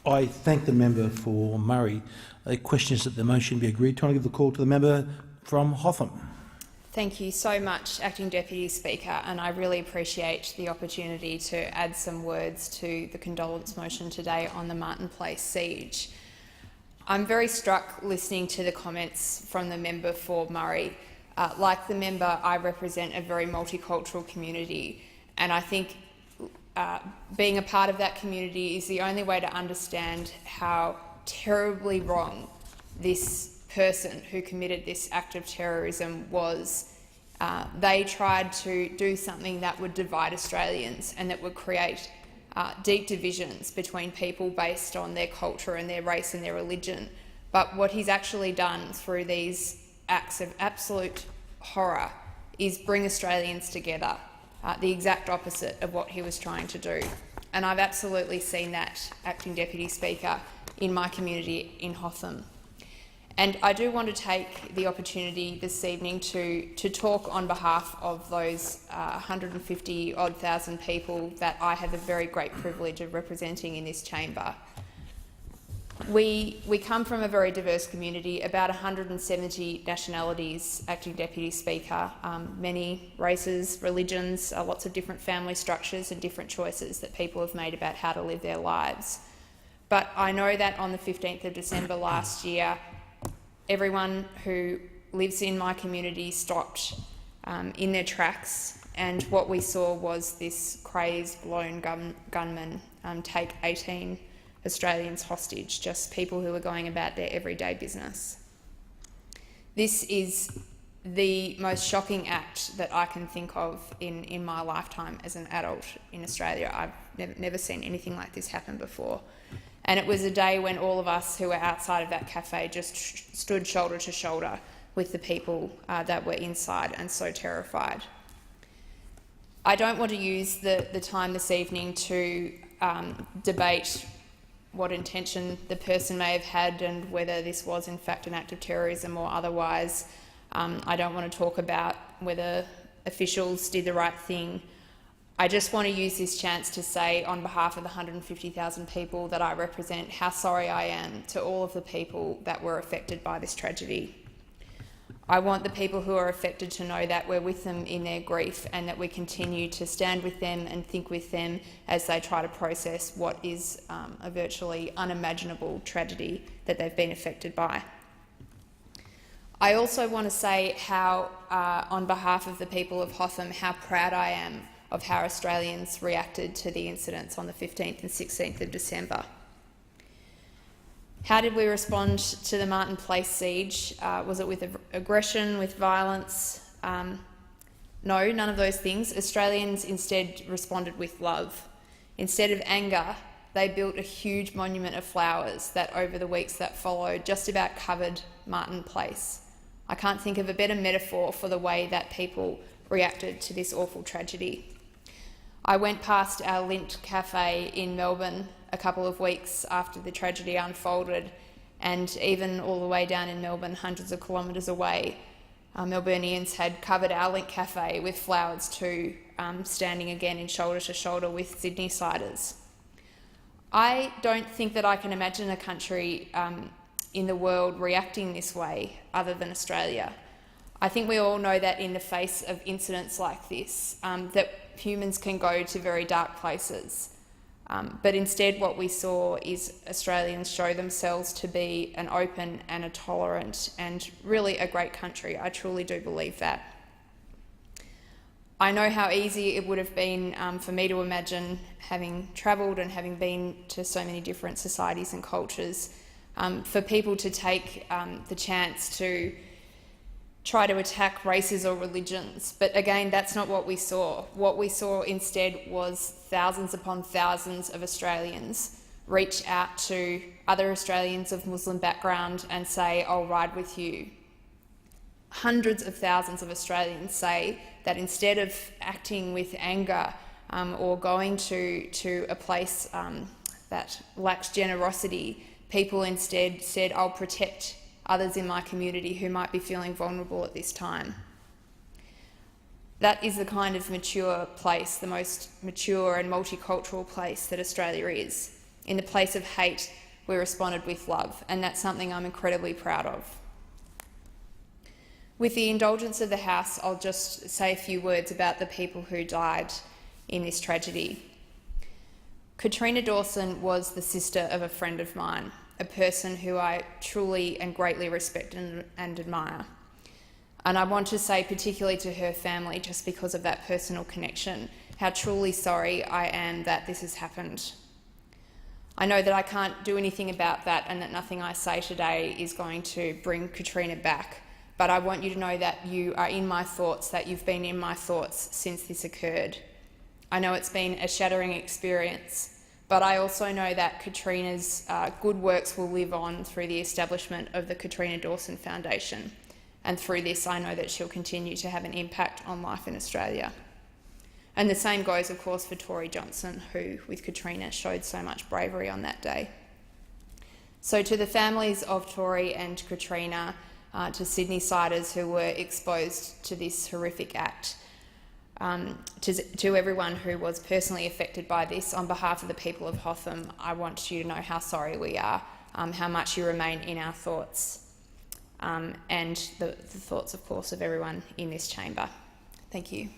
I thank the member for Murray. The question is that the motion be agreed to. I give the call to the member from Hotham. Thank you so much, Acting Deputy Speaker, and I really appreciate the opportunity to add some words to the condolence motion today on the Martin Place siege. I'm very struck listening to the comments from the member for Murray. Like the member, I represent a very multicultural community, and I think being a part of that community is the only way to understand how terribly wrong this person who committed this act of terrorism was. They tried to do something that would divide Australians and that would create deep divisions between people based on their culture and their race and their religion. But what he's actually done through these acts of absolute horror is bring Australians together, the exact opposite of what he was trying to do. And I've absolutely seen that, Acting Deputy Speaker, in my community in Hotham. And I do want to take the opportunity this evening to talk on behalf of those 150-odd thousand people that I have the very great privilege of representing in this chamber. We come from a very diverse community, about 170 nationalities, Acting Deputy Speaker, many races, religions, lots of different family structures and different choices that people have made about how to live their lives. But I know that on the 15th of December last year, everyone who lives in my community stopped in their tracks, and what we saw was this crazed lone gunman take 18 Australians hostage, just people who were going about their everyday business. This is the most shocking act that I can think of in my lifetime as an adult in Australia. I've never seen anything like this happen before. And it was a day when all of us who were outside of that cafe just stood shoulder to shoulder with the people that were inside and so terrified. I don't want to use the time this evening to debate what intention the person may have had and whether this was in fact an act of terrorism or otherwise. I don't want to talk about whether officials did the right thing. I just want to use this chance to say, on behalf of the 150,000 people that I represent, how sorry I am to all of the people that were affected by this tragedy. I want the people who are affected to know that we're with them in their grief and that we continue to stand with them and think with them as they try to process what is a virtually unimaginable tragedy that they've been affected by. I also want to say how, on behalf of the people of Hotham, how proud I am of how Australians reacted to the incidents on the 15th and 16th of December. How did we respond to the Martin Place siege? Was it with aggression, with violence? No, none of those things. Australians instead responded with love. Instead of anger, they built a huge monument of flowers that over the weeks that followed just about covered Martin Place. I can't think of a better metaphor for the way that people reacted to this awful tragedy. I went past our Lint cafe in Melbourne a couple of weeks after the tragedy unfolded, and even all the way down in Melbourne, hundreds of kilometres away, Melburnians had covered our Lint cafe with flowers too, standing again in shoulder to shoulder with Sydney-siders. I don't think that I can imagine a country in the world reacting this way other than Australia. I think we all know that in the face of incidents like this, that humans can go to very dark places. But instead what we saw is Australians show themselves to be an open and a tolerant and really a great country. I truly do believe that. I know how easy it would have been for me to imagine, having travelled and having been to so many different societies and cultures, for people to take the chance to try to attack races or religions. But again, that's not what we saw. What we saw instead was thousands upon thousands of Australians reach out to other Australians of Muslim background and say, "I'll ride with you." Hundreds of thousands of Australians say that instead of acting with anger or going to a place that lacks generosity, people instead said, "I'll protect others in my community who might be feeling vulnerable at this time." That is the kind of mature place, the most mature and multicultural place that Australia is. In the place of hate, we responded with love, and that's something I'm incredibly proud of. With the indulgence of the House, I'll just say a few words about the people who died in this tragedy. Katrina Dawson was the sister of a friend of mine, a person who I truly and greatly respect and admire. And I want to say particularly to her family, just because of that personal connection, how truly sorry I am that this has happened. I know that I can't do anything about that and that nothing I say today is going to bring Katrina back, but I want you to know that you are in my thoughts, that you've been in my thoughts since this occurred. I know it's been a shattering experience, but I also know that Katrina's good works will live on through the establishment of the Katrina Dawson Foundation. And through this, I know that she'll continue to have an impact on life in Australia. And the same goes, of course, for Tori Johnson, who, with Katrina, showed so much bravery on that day. So to the families of Tori and Katrina, to Sydney-siders who were exposed to this horrific act, to everyone who was personally affected by this, on behalf of the people of Hotham, I want you to know how sorry we are, how much you remain in our thoughts, and the thoughts, of course, of everyone in this chamber. Thank you.